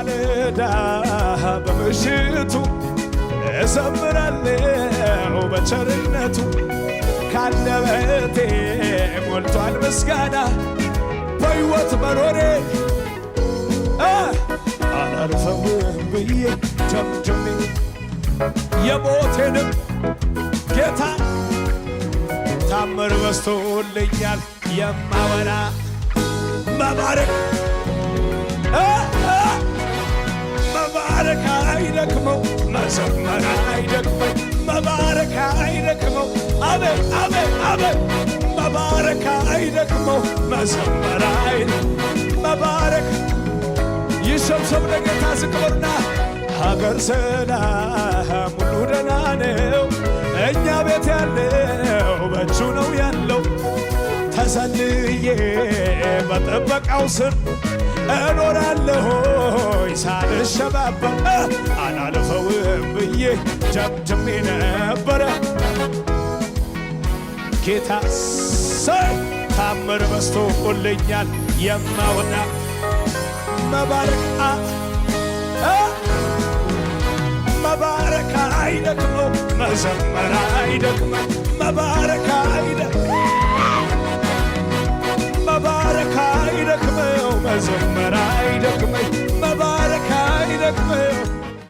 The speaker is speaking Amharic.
በማለዳ በምሽቱ እዘምራለሁ በቸርነቱ ካንደበቴ ሞልቷል ምስጋና በሕይወት መኖሬ አላልፈውም ብዬ ደምድሜ የሞቴንም ጌታ ታምር በዝቶልኛል የማወራ መባረክ መባረክ አይደክመው መዘመር አይደክመኝ መባረክ አይደክመው አቤት አቤት አቤት መባረክ አይደክመው መዘመር መባረክ ይሰብሰብ ለጌታ ዝክርና ሀገር ሰላም ሁሉ ደህና ነው እኛ ቤት ያለው በእጁ ነው ያለው ተሰልዬ በጥበቃው ስር እኖራለሁኝ ሳልሸባበር አላልፈውም ብዬ ደምድሜ ነበረ ጌታ ታምር በዝቶልኛል የማወራ መባረክ መባረክ አይደክመው መዘመር አይደክመው መባረክ